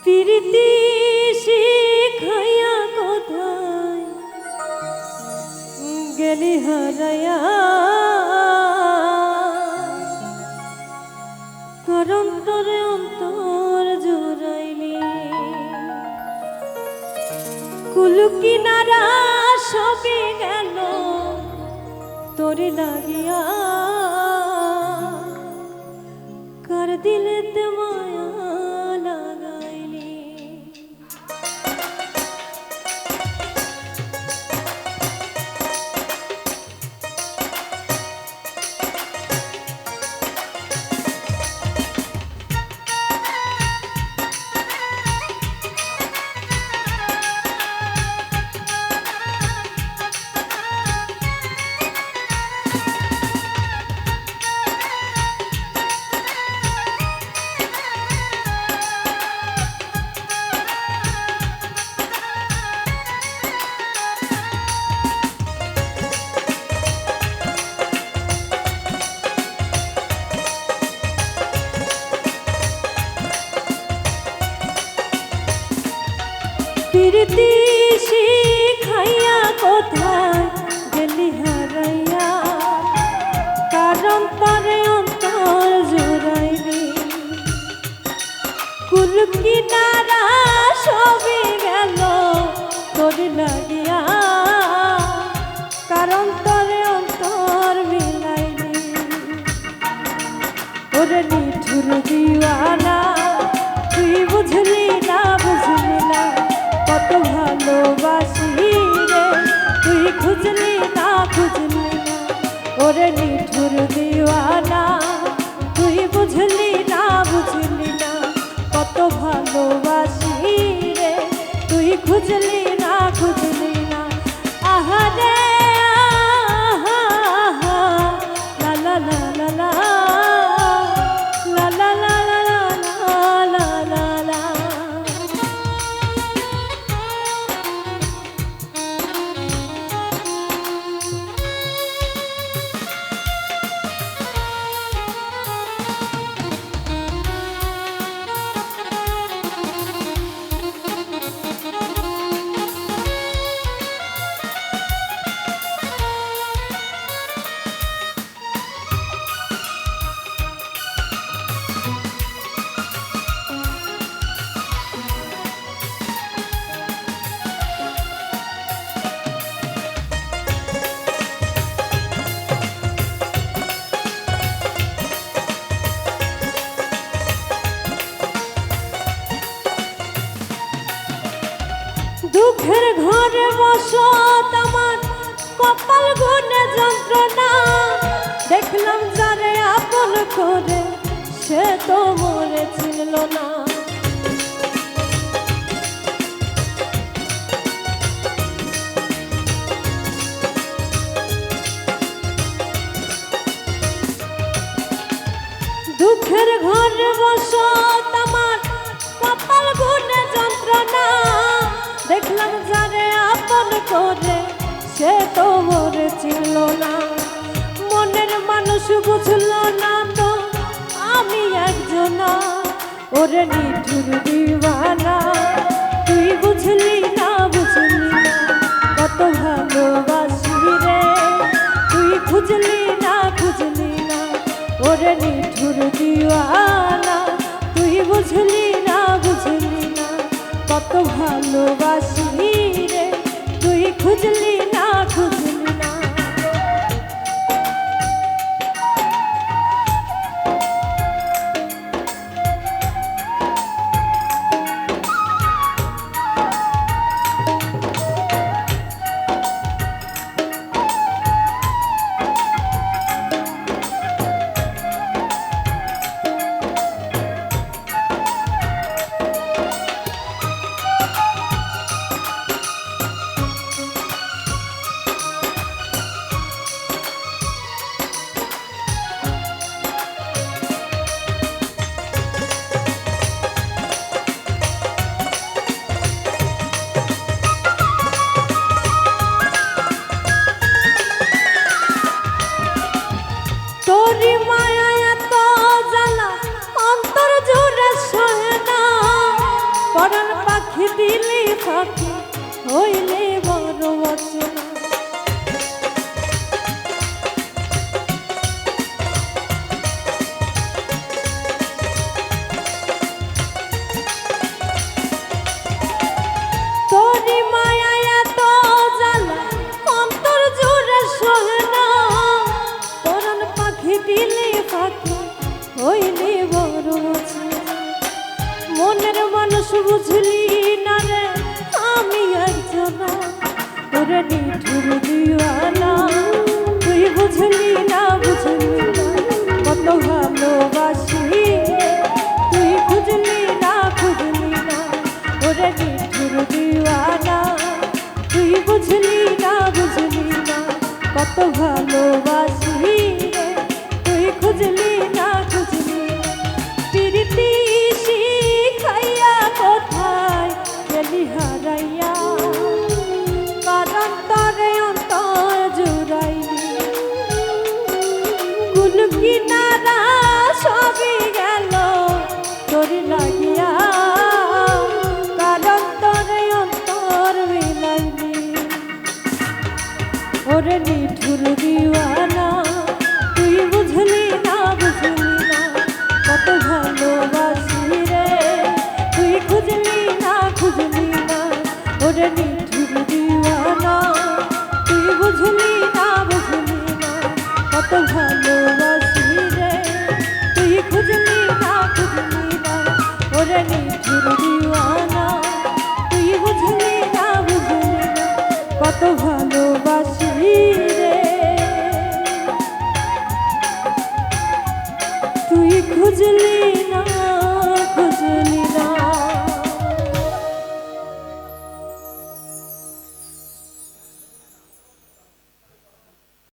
প্রীতি শিখাইয়া কোথায় গেলি হারাইয়া, করম তোরে অন্তর জুড়াইলি, কুল কিনারা সবে গেল তোরে লাগিয়া, কার দিলেতে মায়া লাগাইলি। প্রীতি শিখাইয়া কোথায় গেলি হারাইয়া, কারণ তরে অন্তর জুড়াইলি, কুল কিনারা সবে গেল তোরে লাগিয়া, কারণ তরে অন্তর মিলাইলি। ওরে নিঠুর দিওয়ানা তুই বুঝলি না, বুঝলি না কত ভালোবাসি রে, তুই খুঁজলি না, খুঁজলি না। ওরে নিঠুর দিওয়ানা তুই বুঝলি না, বুঝলি না কত ভালোবাসি রে, তুই খুঁজলি না, খুঁজলি না। আহারে আহা আহা, লা লা লা লা লা, লা লা লা লা লা লা লা। দুঃখের ঘরে বসত আমার কপাল গুনে যন্ত্রণা, দেখলাম যারে আপন করে সে তো মরে ছিল না। দুঃখের ঘরে বসত আমার কপাল গুনে যন্ত্রণা, দেখলাম যারে আপন করে সে তো মরে ছিল না। মনের মানুষ বুঝল না তো আমি একজনা, ওরে নিঠুর দিওয়ানা তুই বুঝলি না, বুঝলি না কত ভালোবাসি রে, তুই খুঁজলি না, খুঁজলি না। ওরে নিঠুর দিওয়ানা তুই বুঝলি না, বুঝলি না কত ভালোবাসি রে, তুই খুঁজলি না, খুঁজলি না। দিলি ফাঁকি হইলে বড় অচেনা। তোরি মায়া এত জ্বালা অন্তর জুড়ে সহে না, পরাণ পাখি দিলি ফাঁকি হইলি বড় অচেনা। মনের মানুষ বুঝলি না রে আমি একজনা, ওরে নিঠুর দিওয়ানা তুই বুঝলি না কত ভালোবাসি, তুই খুঁজলি না ওরে নিঠুর দিওয়ানা তুই বুঝলি না কত ভালোবাসি রে, তুই খুঁজলি না প্রীতি শিখাইয়া কোথায় গেলি হারাইয়া, কারণ তরে অন্তর জুড়াইলি কুল কিনারা সবই গেল তোর লাগিয়া, কারণ তরে অন্তর মিলাইলি। ওরে নিঠুর দিওয়ানা তুই বুঝলি না কত ভালোবাসি রে, তুই খুঁজলি না ওরে নিঠুর দিওয়ানা তুই বুঝলি না কত ভালোবাসি রে, তুই খুঁজলি না ওরে নিঠুর দিওয়ানা।